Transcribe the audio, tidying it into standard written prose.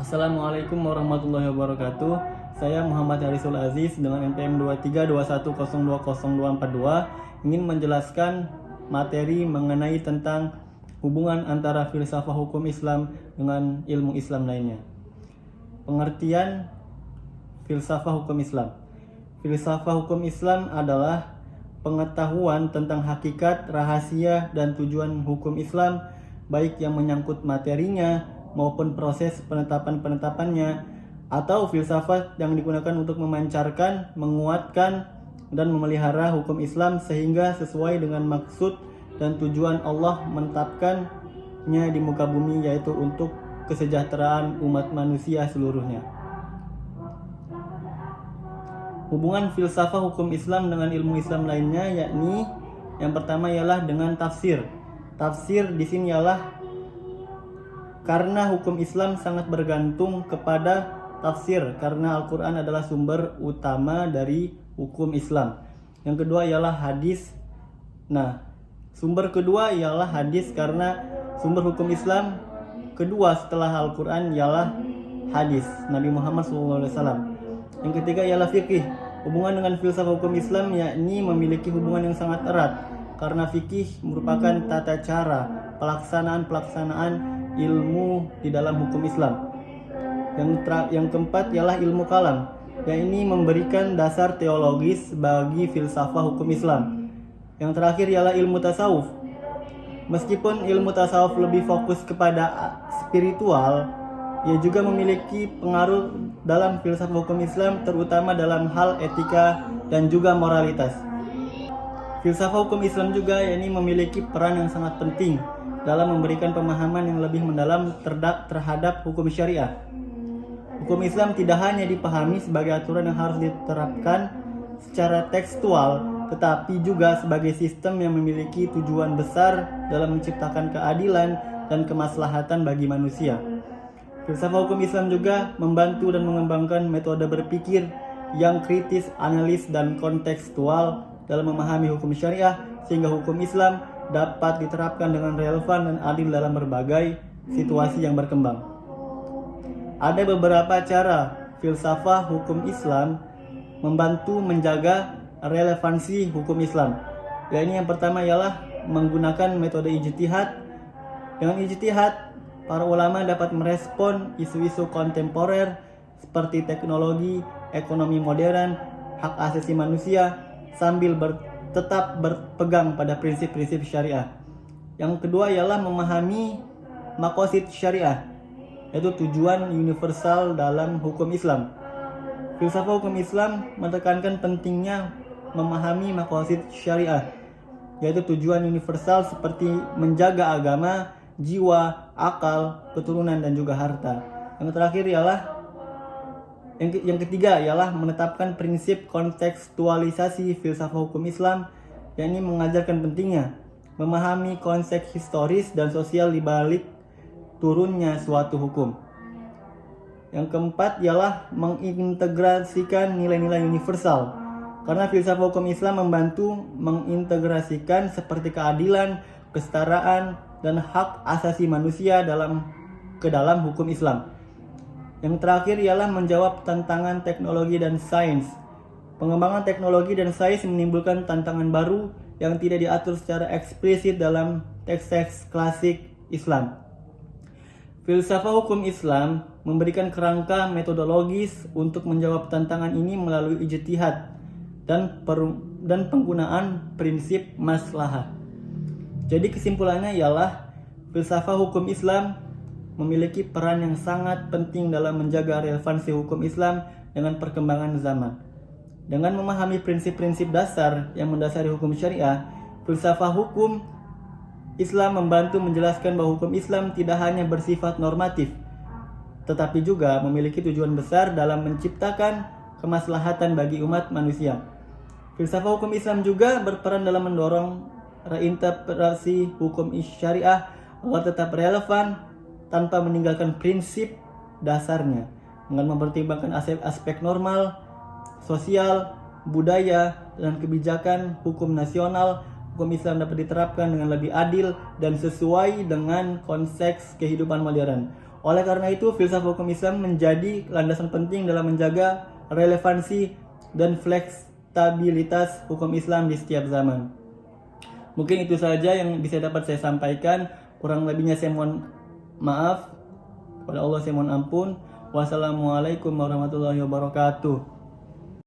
Assalamualaikum warahmatullahi wabarakatuh. Saya Muhammad Harisul Aziz dengan NPM 2321020242 ingin menjelaskan materi mengenai tentang hubungan antara filsafah hukum Islam dengan ilmu Islam lainnya. Pengertian filsafah hukum Islam. Filsafah hukum Islam adalah pengetahuan tentang hakikat, rahasia, dan tujuan hukum Islam, baik yang menyangkut materinya maupun proses penetapannya, atau filsafat yang digunakan untuk memancarkan, menguatkan, dan memelihara hukum Islam sehingga sesuai dengan maksud dan tujuan Allah menetapkannya di muka bumi, yaitu untuk kesejahteraan umat manusia seluruhnya. Hubungan filsafah hukum Islam dengan ilmu Islam lainnya, yakni yang pertama ialah dengan tafsir. Tafsir di sini ialah karena hukum Islam sangat bergantung kepada tafsir, karena Al-Quran adalah sumber utama dari hukum Islam. Yang kedua ialah hadis. Nah, sumber kedua ialah hadis karena sumber hukum Islam kedua setelah Al-Quran ialah hadis Nabi Muhammad SAW. Yang ketiga ialah fikih. Hubungan dengan filsafat hukum Islam yakni memiliki hubungan yang sangat erat, karena fikih merupakan tata cara pelaksanaan ilmu di dalam hukum Islam. Yang keempat ialah ilmu kalam, yang ini memberikan dasar teologis bagi filsafah hukum Islam. Yang terakhir ialah ilmu tasawuf. Meskipun ilmu tasawuf lebih fokus kepada spiritual, ia juga memiliki pengaruh dalam filsafah hukum Islam, terutama dalam hal etika dan juga moralitas. Filsafah hukum Islam juga yakni memiliki peran yang sangat penting dalam memberikan pemahaman yang lebih mendalam terhadap hukum syariah. Hukum Islam tidak hanya dipahami sebagai aturan yang harus diterapkan secara tekstual, tetapi juga sebagai sistem yang memiliki tujuan besar dalam menciptakan keadilan dan kemaslahatan bagi manusia. Filsafah hukum Islam juga membantu dan mengembangkan metode berpikir yang kritis, analis, dan kontekstual dalam memahami hukum syariah, sehingga hukum Islam dapat diterapkan dengan relevan dan adil dalam berbagai situasi yang berkembang. Ada beberapa cara filsafah hukum Islam membantu menjaga relevansi hukum Islam. Yang pertama ialah menggunakan metode ijtihad. Dengan ijtihad, para ulama dapat merespon isu-isu kontemporer seperti teknologi, ekonomi modern, hak asasi manusia, sambil tetap berpegang pada prinsip-prinsip syariah. Yang kedua ialah memahami maqasid syariah, yaitu tujuan universal dalam hukum Islam. Filsafah hukum Islam menekankan pentingnya memahami maqasid syariah, yaitu tujuan universal seperti menjaga agama, jiwa, akal, keturunan, dan juga harta. Yang terakhir ialah Yang ketiga ialah menetapkan prinsip kontekstualisasi filsafah hukum Islam, yakni mengajarkan pentingnya memahami konteks historis dan sosial di balik turunnya suatu hukum. Yang keempat ialah mengintegrasikan nilai-nilai universal, karena filsafah hukum Islam membantu mengintegrasikan seperti keadilan, kesetaraan, dan hak asasi manusia ke dalam hukum Islam. Yang terakhir ialah menjawab tantangan teknologi dan sains. Pengembangan teknologi dan sains menimbulkan tantangan baru yang tidak diatur secara eksplisit dalam teks-teks klasik Islam. Filsafah hukum Islam memberikan kerangka metodologis untuk menjawab tantangan ini melalui ijtihad dan penggunaan prinsip maslahah. Jadi kesimpulannya ialah filsafah hukum Islam memiliki peran yang sangat penting dalam menjaga relevansi hukum Islam dengan perkembangan zaman. Dengan memahami prinsip-prinsip dasar yang mendasari hukum syariah, filsafah hukum Islam membantu menjelaskan bahwa hukum Islam tidak hanya bersifat normatif, tetapi juga memiliki tujuan besar dalam menciptakan kemaslahatan bagi umat manusia. Filsafah hukum Islam juga berperan dalam mendorong reinterpretasi hukum syariah agar tetap relevan tanpa meninggalkan prinsip dasarnya, dengan mempertimbangkan aspek normal, sosial, budaya, dan kebijakan hukum nasional. Hukum Islam dapat diterapkan dengan lebih adil dan sesuai dengan konteks kehidupan modern. Oleh karena itu, filsafat hukum Islam menjadi landasan penting dalam menjaga relevansi dan fleksibilitas hukum Islam di setiap zaman. Mungkin itu saja yang bisa dapat saya sampaikan. Kurang lebihnya saya mohon maaf. Kepada Allah saya mohon ampun. Wassalamualaikum warahmatullahi wabarakatuh.